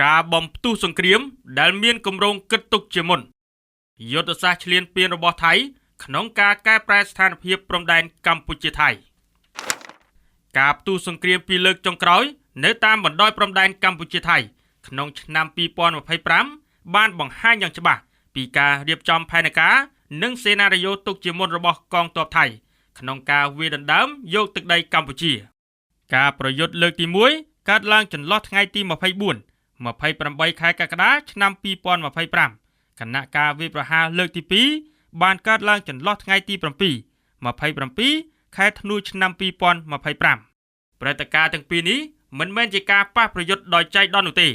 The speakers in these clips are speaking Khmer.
ការបំផ្ទុះសង្គ្រាមដែលមានគម្រោងគិតទុកជាមុនយុទ្ធសាស្ត្រឈ្លានពានរបស់ថៃក្នុងការកែប្រែស្ថានភាពព្រំដែនកម្ពុជាថៃការផ្ទុះសង្គ្រាមពីលើកចុងក្រោយនៅតាមបណ្ដោយព្រំដែនកម្ពុជាថៃក្នុងឆ្នាំ2025បានបង្ហាញយ៉ាងច្បាស់ពីការរៀបចំផែនការនិងសេណារីយ៉ូទុកជាមុនរបស់កងទ័ពថៃក្នុងការវាយដណ្ដើមយកទឹកដីកម្ពុជាការប្រយុទ្ធលើកទី1កើតឡើងចន្លោះថ្ងៃទី24-28 ខែកក្កដាឆ្នាំ2025ខណៈការវាយប្រហារលើកទី2បានកើតឡើងចន្លោះថ្ងៃទី7-27 ខែធ្នូឆ្នាំ2025ព្រឹត្តិការណ៍ទាំងពីរនេះមិនមែនជាការប៉ះប្រយុទ្ធដោយចៃដន្យនោះទេ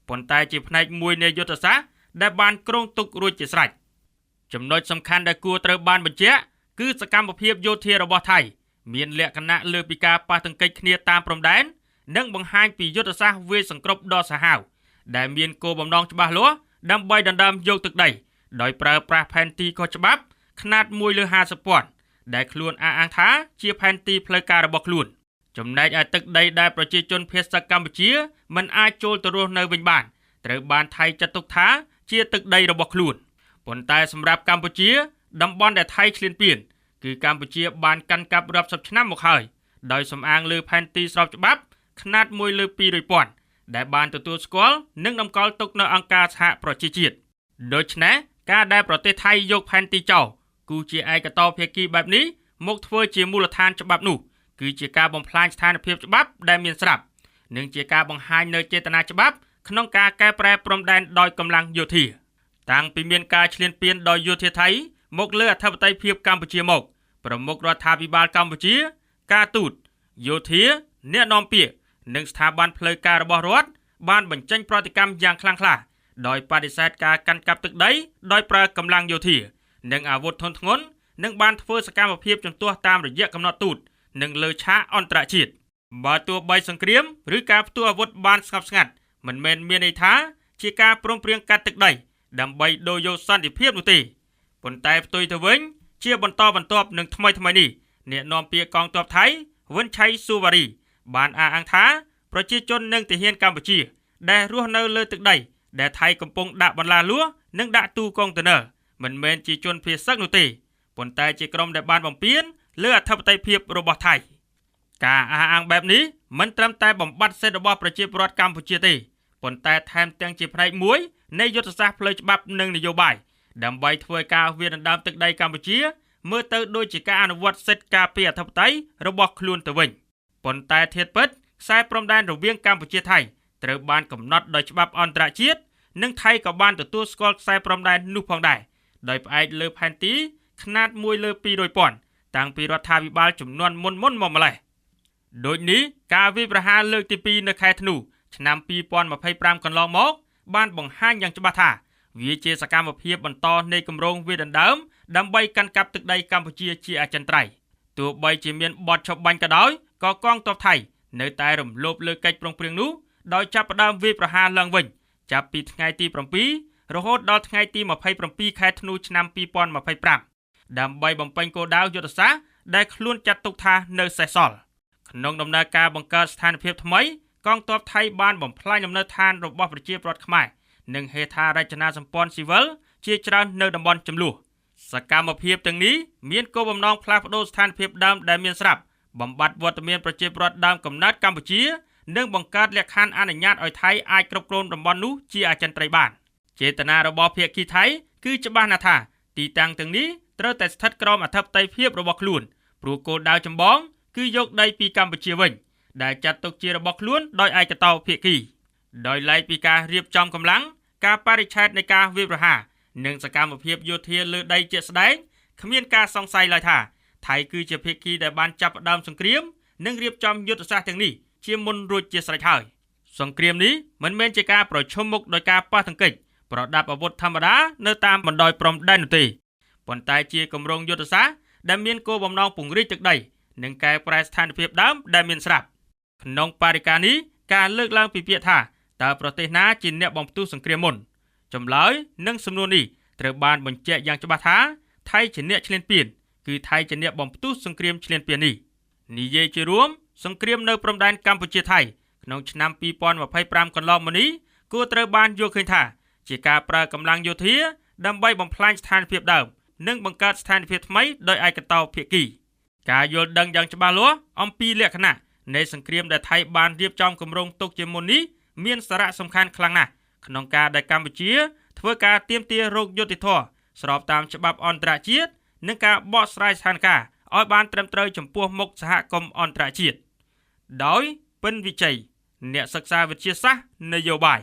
ប៉ុន្តែជាផ្នែកមួយនៃយុទ្ធសាស្ត្រដែលបានគ្រោងទុករួចជាស្រេចចំណុចសំខាន់ដែលគួរត្រូវបានបញ្ជាក់គឺសកម្មភាពយោធារបស់ថៃមានលក្ខណៈលើពីការប៉ះទង្គិចគ្នាតាមព្រំដែននិងបង្ហាញពីយុទ្ធសាស្ត្រវាយសង្គ្រប់ដ៏សាហាវដែលមានគោលបំណងច្បាស់លាស់ដើម្បីដណ្ដើមយកទឹកដីដោយប្រើប្រាស់ផែនទីខុសច្បាប់ຂະຫນາດ1/50ពាន់ដែលខ្លួនអះអាងថាជាផែនទីផ្លូវការរបស់ខ្លួនចំណែកឯទឹកដីដែលប្រជាជនភាសាកម្ពុជាមិនអាចចូលទៅរស់នៅវិញបានត្រូវបានថៃចាត់ទុកថាជាទឹកដីរបស់ខ្លួនប៉ុន្តែសម្រាប់កម្ពុជាតំបន់ដែលថៃឈ្លានពានគឺកម្ពុជាបានកាន់កាប់រាប់សិបឆ្នាំមកហើយដោយសំអាងលើផែនទីស្របច្បាប់ຂະຫນາດ1/200ពាន់ដែលបានទទួលស្គាល់និងតម្កល់ទុកនៅអង្គការសហប្រជាជាតិដូច្នេះការដែលប្រទេសថៃយកផែនទីចោលគូជាឯកតោភាគីបែបនេះមកធ្វើជាមូលដ្ឋានច្បាប់នោះគឺជាការបំផ្លាញស្ថានភាពច្បាប់ដែលមានស្រាប់និងជាការបង្ហាញនៅចេតនាច្បាប់ក្នុងការកែប្រែព្រំដែនដោយកម្លាំងយោធាតាំងពីមានការឈ្លានពានដោយយោធាថៃមកលើអធិបតេយ្យភាពកម្ពុជាមកប្រមុខរដ្ឋាភិបាលកម្ពុជាការទូតយោធាអ្នកនាំពាក្យនិងស្ថាប័នផ្លូវការរបស់រដ្ឋបានបញ្ចេញប្រតិកម្មយ៉ាងខ្លាំងក្លាដោយបដិសេធការកាន់កាប់ទឹកដីដោយប្រើកម្លាំងយោធានិងអាវុធធុនធ្ងន់និងបានធ្វើសកម្មភាពជំទាស់តាមរយៈកំណត់ទូតនិងលើឆាកអន្តរជាតិបើទោះបីសង្គ្រាមឬការផ្ទុះអាវុធបានស្ងប់ស្ងាត់មិនមែនមានន័យថាជាការព្រមព្រៀងកាត់ទឹកដីដើម្បីដូរយកសន្តិភាពនោះទេប៉ុន្តែផ្ទុយទៅវិញជាបន្តបន្ទាប់នឹងថ្មីនេះអ្នកនាំពាក្យកងទ័ពថៃវិនឆៃស៊ូវ៉ារីបានអះអាងថាប្រជាជននិងទាហានកម្ពុជាដែលរស់នៅលើទឹកដីដែលថៃកំពុងដាក់បន្លាលួសនិងដាក់ទូកុងតឺន័រមិនមែនជាជនភៀសសឹកនោះទេប៉ុន្តែជាក្រុមដែលបានបំពានលើអធិបតេយ្យភាពរបស់ថៃការអះអាងបែបនេះមិនត្រឹមតែបំបត្តិសិទ្ធិរបស់ប្រជាពលរដ្ឋកម្ពុជាទេប៉ុន្តែថែមទាំងជាផ្នែកមួយនៃយុទ្ធសាស្ត្រផ្លូវច្បាប់និងនយោបាយដើម្បីធ្វើការវាយដណ្ដើមទឹកដីកម្ពុជាមើលទៅដូចជាការអនុវត្តសិទ្ធិការពារអធិបតេយ្យរបស់ខ្លួនទៅវិញប៉ុន្តែធៀបពិតខ្សែព្រំដែនរវាងកម្ពុជាថៃត្រូវបានកំណត់ដោយច្បាប់អន្តរជាតិនិងថៃក៏បានទទួលស្គាល់ខ្សែព្រំដែននោះផងដែរដោយផ្អែកលើផែនទីຂະຫນາດ1/200ពាន់តាំងពីរដ្ឋាភិបាលជំនាន់មុនមកម្លេះដូចនេះការវាយប្រហារលើកទី2នៅខែធ្នូឆ្នាំ2025កន្លងមកបានបង្ហាញយ៉ាងច្បាស់ថាវាជាសកម្មភាពបន្តនៃគម្រោងវាយដណ្ដើមដើម្បីកាន់កាប់ទឹកដីកម្ពុជាជាអចិន្ត្រៃយ៍ទោះបីជាមានបទឆបាញ់ក៏ដោយក៏កងទ័ពថៃនៅតែរំលោភលើកិច្ចព្រមព្រៀងនោះដោយចាប់ផ្ដើមវាយប្រហារឡើងវិញចាប់ពីថ្ងៃទី7រហូតដល់ថ្ងៃទី27ខែធ្នូឆ្នាំ2025ដើម្បីបំពេញគោលដៅយុទ្ធសាស្ត្រដែលខ្លួនចាត់ទុកថានៅសេសសល់ក្នុងដំណើរការបង្កើតស្ថានភាពថ្មីកងទ័ពថៃបានបំផ្លាញលំនៅឋានរបស់ប្រជាពលរដ្ឋខ្មែរនិងហេដ្ឋារចនាសម្ព័ន្ធស៊ីវិលជាច្រើននៅតំបន់ចំនួនសកម្មភាពទាំងនេះមានគោលបំណងផ្លាស់ប្តូរស្ថានភាពដើមដែលមានស្រាប់បំបត្តិវត្តមានប្រជាពលរដ្ឋដើមកំណើតកម្ពុជានិងបង្កើតលក្ខខណ្ឌអនុញ្ញាតឲ្យថៃអាចគ្រប់គ្រងតំបន់នោះជាអចិន្ត្រៃយ៍បានចេតនារបស់ភាគីថៃគឺច្បាស់ណាស់ថាទីតាំងទាំងនេះត្រូវតែស្ថិតក្រោមអធិបតេយ្យភាពរបស់ខ្លួនព្រោះគោលដៅចម្បងគឺយកដីពីកម្ពុជាវិញដែលចាត់ទុកជារបស់ខ្លួនដោយឯកតោភាគីដោយឡែកពីការរៀបចំកម្លាំងការបរិច្ឆេទនៃការវាយប្រហារនិងសកម្មភាពយោធាលើដីជាក់ស្ដែងគ្មានការសង្ស័យឡើយថាថៃគឺជាភាគីដែលបានចាប់ផ្ដើមសង្គ្រាមនិងរៀបចំយុទ្ធសាស្ត្រទាំងនេះជាមុនរួចជាស្រេចហើយសង្គ្រាមនេះមិនមែនជាការប្រឈមមុខដោយការប៉ះទង្គិចប្រដាប់អាវុធធម្មតានៅតាមបណ្ដោយព្រំដែននោះទេប៉ុន្តែជាគម្រោងយុទ្ធសាស្ត្រដែលមានគោលបំណងពង្រីកទឹកដីនិងកែប្រែស្ថានភាពដើមដែលមានស្រាប់ក្នុងបរិយាកាសនេះការលើកឡើងពីពាក្យថាតើប្រទេសណាជាអ្នកបំផ្ទុះសង្គ្រាមមុនចម្លើយនិងសំណួរនេះត្រូវបានបញ្ជាក់យ៉ាងច្បាស់ថាថៃជាអ្នកឈ្លានពានគឺថៃជាអ្នកបំផ្ទុះសង្គ្រាមឈ្លានពាននេះនិយាយជារួមសង្គ្រាមនៅព្រំដែនកម្ពុជាថៃក្នុងឆ្នាំ2025កន្លងមកនេះ គួរត្រូវបានយល់ឃើញថាជាការប្រើកម្លាំងយោធាដើម្បីបំផ្លាញស្ថានភាពដើមនិងបង្កើតស្ថានភាពថ្មីដោយឯកតោភាគីការយល់ដឹងយ៉ាងច្បាស់លាស់អំពីលក្ខណៈនៃសង្គ្រាមដែលថៃបានរៀបចំគម្រោងទុកជាមុននេះមានសារៈសំខាន់ខ្លាំងណាស់ក្នុងការដែលកម្ពុជាធ្វើការទាមទាររោគយុត្តិធម៌ស្របតាមច្បាប់អន្តរជាតិនិងការបកស្រាយស្ថានភាពឲ្យបានត្រឹមត្រូវចំពោះមុខសហគមន៍អន្តរជាតិដោយពិនវិជ័យអ្នកសិក្សាវិទ្យាសាស្ត្រនយោបាយ